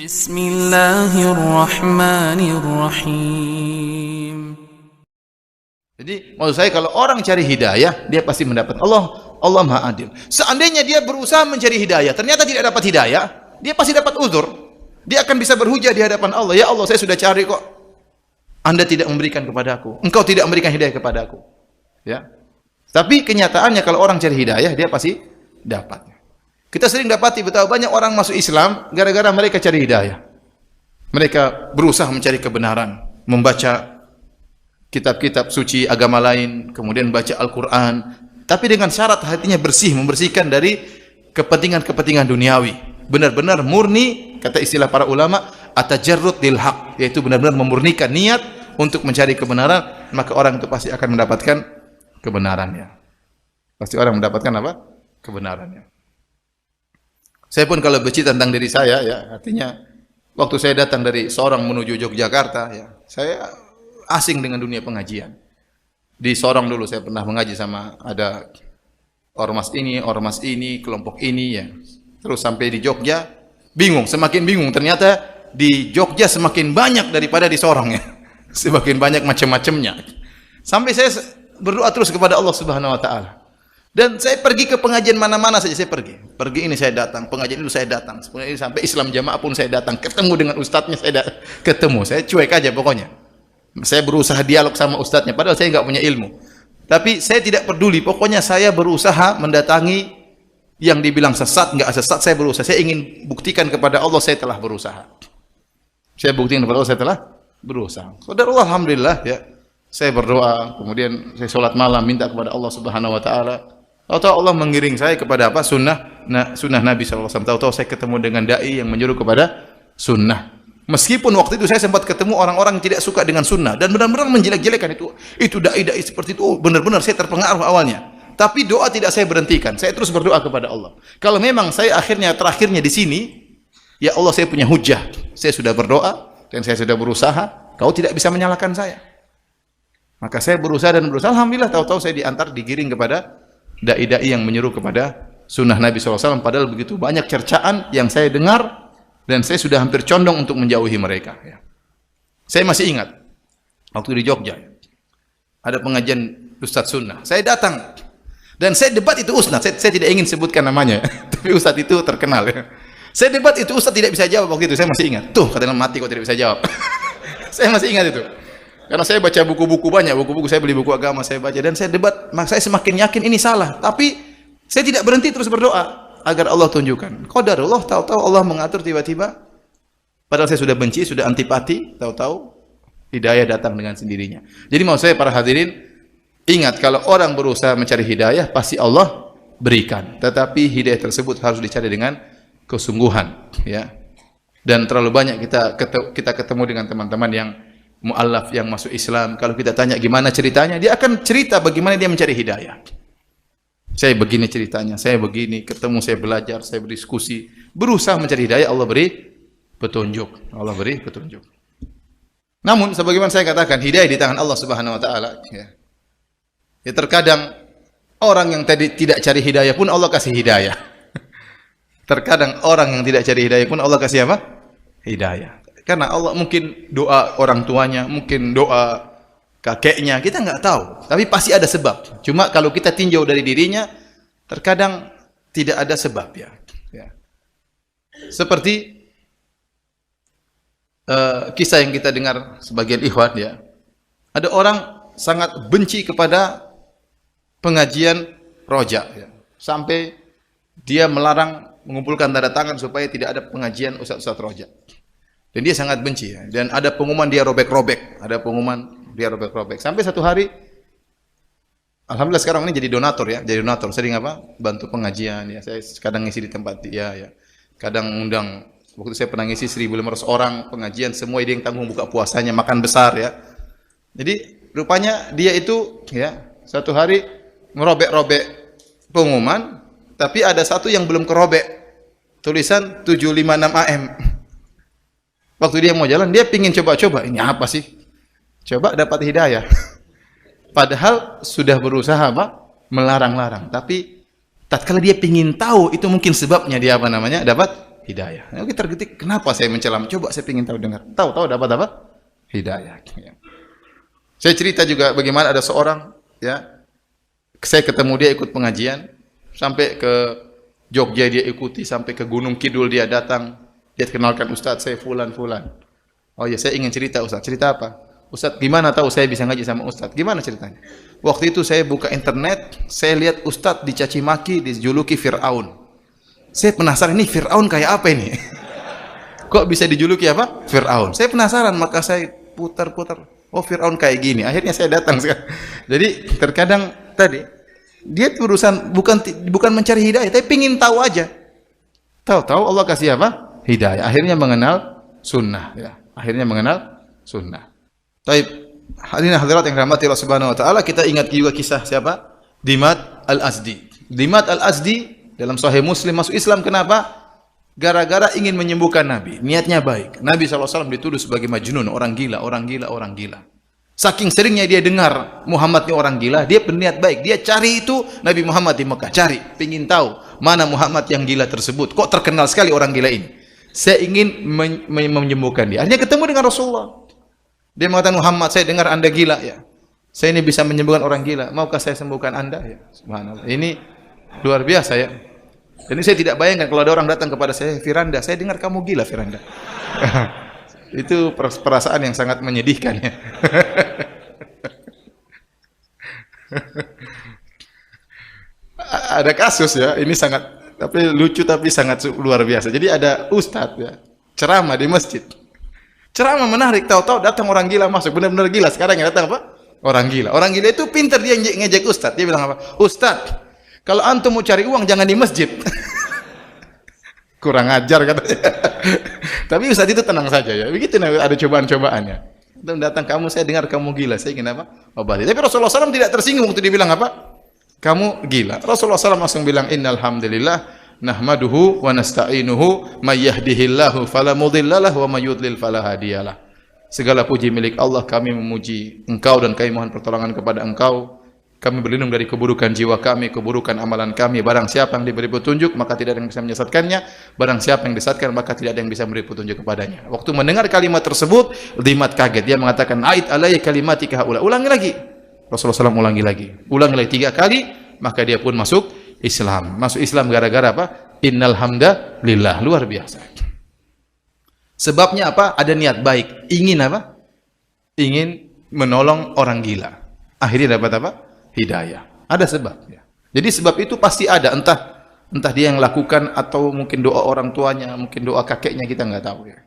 Bismillahirrahmanirrahim. Jadi maksud saya kalau orang cari hidayah, dia pasti mendapat. Allah Maha Adil. Seandainya dia berusaha mencari hidayah, ternyata tidak dapat hidayah, dia pasti dapat uzur. Dia akan bisa berhujah di hadapan Allah. Ya Allah, saya sudah cari kok. Anda tidak memberikan kepadaku. Engkau tidak memberikan hidayah kepadaku. Ya. Tapi kenyataannya kalau orang cari hidayah, dia pasti dapat. Kita sering dapati betapa banyak orang masuk Islam gara-gara mereka cari hidayah. Mereka berusaha mencari kebenaran, membaca kitab-kitab suci agama lain, kemudian baca Al-Quran, tapi dengan syarat hatinya bersih, membersihkan dari kepentingan-kepentingan duniawi. Benar-benar murni, kata istilah para ulama, atajarrud lil haq, yaitu benar-benar memurnikan niat untuk mencari kebenaran, maka orang itu pasti akan mendapatkan kebenarannya. Pasti orang mendapatkan apa? Kebenarannya. Saya pun kalau bercerita tentang diri saya, ya, artinya waktu saya datang dari Sorong menuju Yogyakarta, ya, saya asing dengan dunia pengajian. Di Sorong dulu saya pernah mengaji sama ada ormas ini, kelompok ini, ya. Terus sampai di Jogja, bingung, semakin bingung. Ternyata di Jogja semakin banyak daripada di Sorong, ya. Semakin banyak macam-macamnya. Sampai saya berdoa terus kepada Allah Subhanahu wa taala. Dan saya pergi ke pengajian mana-mana saja saya pergi. Pergi ini saya datang, pengajian itu saya datang. Sampai Islam Jamaah pun saya datang. Ketemu dengan ustadznya saya ketemu. Saya cuek aja pokoknya. Saya berusaha dialog sama ustadznya, padahal saya nggak punya ilmu. Tapi saya tidak peduli. Pokoknya saya berusaha mendatangi yang dibilang sesat, nggak sesat. Saya berusaha. Saya ingin buktikan kepada Allah saya telah berusaha. Saya buktikan kepada Allah saya telah berusaha. Saudara, alhamdulillah, ya. Saya berdoa, kemudian saya sholat malam minta kepada Allah Subhanahu wa taala. Tahu-tahu Allah mengiring saya kepada apa? Sunnah Nabi SAW. Tahu-tahu saya ketemu dengan dai yang menyuruh kepada sunnah. Meskipun waktu itu saya sempat ketemu orang-orang yang tidak suka dengan sunnah dan benar-benar menjelek-jelekan itu dai-dai seperti itu. Benar-benar saya terpengaruh awalnya. Tapi doa tidak saya berhentikan. Saya terus berdoa kepada Allah. Kalau memang saya terakhirnya di sini, ya Allah, saya punya hujah. Saya sudah berdoa dan saya sudah berusaha. Kau tidak bisa menyalahkan saya. Maka saya berusaha dan berusaha. Alhamdulillah, tahu-tahu saya digiring kepada dai-dai yang menyuruh kepada sunnah Nabi SAW. Padahal begitu banyak cercaan yang saya dengar dan saya sudah hampir condong untuk menjauhi mereka. Ya. Saya masih ingat waktu di Jogja ada pengajian Ustadz Sunnah. Saya datang dan saya debat itu Ustadz. Saya tidak ingin sebutkan namanya, tapi Ustadz itu terkenal. Ya. Saya debat itu Ustadz tidak bisa jawab waktu itu. Saya masih ingat. Tuh, katanya mati kok tidak bisa jawab. Saya masih ingat itu. Karena saya baca buku-buku banyak, saya beli buku agama, saya baca dan saya debat, maka saya semakin yakin ini salah. Tapi saya tidak berhenti, terus berdoa agar Allah tunjukkan. Qadarullah, tahu-tahu Allah mengatur tiba-tiba. Padahal saya sudah benci, sudah antipati, tahu-tahu hidayah datang dengan sendirinya. Jadi mau saya para hadirin, ingat kalau orang berusaha mencari hidayah, pasti Allah berikan. Tetapi hidayah tersebut harus dicari dengan kesungguhan, ya. Dan terlalu banyak kita ketemu dengan teman-teman yang mu'allaf yang masuk Islam, kalau kita tanya gimana ceritanya, dia akan cerita bagaimana dia mencari hidayah. Saya begini ceritanya, saya begini, ketemu, saya belajar, saya berdiskusi, berusaha mencari hidayah, Allah beri petunjuk. Allah beri petunjuk. Namun, sebagaimana saya katakan, hidayah di tangan Allah Subhanahu wa taala, ya. Ya, terkadang orang yang tadi tidak cari hidayah pun Allah kasih hidayah. Terkadang orang yang tidak cari hidayah pun Allah kasih apa? Hidayah. Karena Allah mungkin doa orang tuanya, mungkin doa kakeknya, kita nggak tahu. Tapi pasti ada sebab. Cuma kalau kita tinjau dari dirinya, terkadang tidak ada sebab, ya. Ya. Seperti kisah yang kita dengar sebagian ikhwan, ya. Ada orang sangat benci kepada pengajian rojak, ya. Sampai dia melarang mengumpulkan tanda tangan supaya tidak ada pengajian ustaz-ustaz rojak. Dan dia sangat benci, ya. Dan ada pengumuman dia robek-robek, sampai satu hari, alhamdulillah sekarang ini jadi donatur, ya, sering apa? Bantu pengajian, ya. Saya kadang ngisi di tempat dia, ya. Kadang undang, waktu saya pernah ngisi 1.500 orang pengajian, semua dia yang tanggung buka puasanya, makan besar, ya. Jadi rupanya dia itu, ya, satu hari merobek-robek pengumuman, tapi ada satu yang belum kerobek, tulisan 756 AM. Waktu dia mau jalan, dia pingin coba-coba. Ini apa sih? Coba dapat hidayah. Padahal sudah berusaha apa? Melarang-larang. Tapi tatkala dia pingin tahu, itu mungkin sebabnya dia apa namanya? Dapat Hidayah. Nah, kita tergetik, kenapa saya mencela? Coba saya ingin tahu dengar. Tahu dapat apa? Hidayah. Ya. Saya cerita juga bagaimana ada seorang, ya, saya ketemu dia ikut pengajian, sampai ke Jogja dia ikuti, sampai ke Gunung Kidul dia datang, dia kenalkan, Ustadz saya fulan. Oh ya, saya ingin cerita Ustadz. Cerita apa? Ustadz, gimana tahu saya bisa ngaji sama Ustadz? Gimana ceritanya? Waktu itu saya buka internet, saya lihat Ustadz dicaci maki, dijuluki Fir'aun. Saya penasaran, ini Fir'aun kayak apa ini? Kok bisa dijuluki apa? Fir'aun. Saya penasaran, maka saya putar-putar. Oh, Fir'aun kayak gini. Akhirnya saya datang sekarang. Jadi terkadang tadi dia urusan bukan mencari hidayah, tapi ingin tahu aja. Tahu-tahu Allah kasih apa? Hidayah. Akhirnya mengenal sunnah. Ya. Akhirnya mengenal sunnah. Taib, hadirin hadirat yang dirahmati Allah Subhanahu wa taala, kita ingat juga kisah siapa? Dimat Al-Azdi. Dimat Al-Azdi dalam Sahih Muslim masuk Islam kenapa? Gara-gara ingin menyembuhkan Nabi. Niatnya baik. Nabi SAW dituduh sebagai majnun, orang gila. Saking seringnya dia dengar Muhammad ini orang gila, dia berniat baik. Dia cari itu Nabi Muhammad di Mekah. Cari, ingin tahu mana Muhammad yang gila tersebut. Kok terkenal sekali orang gila ini? Saya ingin menyembuhkan dia. Akhirnya ketemu dengan Rasulullah. Dia mengatakan, Muhammad, saya dengar Anda gila ya. Saya ini bisa menyembuhkan orang gila. Maukah saya sembuhkan Anda? Ya, subhanallah. Ini luar biasa ya. Jadi saya tidak bayangkan kalau ada orang datang kepada saya, Firanda, saya dengar kamu gila, Firanda. Itu perasaan yang sangat menyedihkan ya. Ada kasus ya, ini sangat tapi lucu tapi sangat luar biasa. Jadi ada ustadz ya, ceramah di masjid. Ceramah menarik, tahu-tahu datang orang gila masuk, benar-benar gila. Sekarang yang datang apa? Orang gila. Orang gila itu pintar, dia ngejek ustadz. Dia bilang apa? Ustadz, kalau antum mau cari uang jangan di masjid. Kurang ajar katanya. Tapi ustadz itu tenang saja ya. Begitu ada cobaan-cobaannya. Antum datang, kamu saya dengar kamu gila. Saya ingin apa? Obati. Tapi Rasulullah SAW tidak tersinggung waktu dia bilang apa? Kamu gila. Rasulullah SAW langsung bilang, Innal hamdalillah nahmaduhu wa nasta'inuhu may yahdihillahu fala mudhillalah wa may yudlil fala hadiyalah. Segala puji milik Allah, kami memuji Engkau dan kami mohon pertolongan kepada Engkau. Kami berlindung dari keburukan jiwa kami, keburukan amalan kami. Barang siapa yang diberi petunjuk, maka tidak ada yang bisa menyesatkannya. Barang siapa yang disesatkan, maka tidak ada yang bisa memberi petunjuk kepadanya. Waktu mendengar kalimat tersebut, Dimat kaget. Dia mengatakan, Ait alayya kalimatika haula. Ulangi lagi. Rasulullah SAW ulangi lagi. Ulangi lagi 3 kali, maka dia pun masuk Islam. Masuk Islam gara-gara apa? Innal hamdalillah. Luar biasa. Sebabnya apa? Ada niat baik. Ingin apa? Ingin menolong orang gila. Akhirnya dapat apa? Hidayah. Ada sebab. Ya. Jadi sebab itu pasti ada. Entah dia yang lakukan atau mungkin doa orang tuanya, mungkin doa kakeknya, kita nggak tahu ya.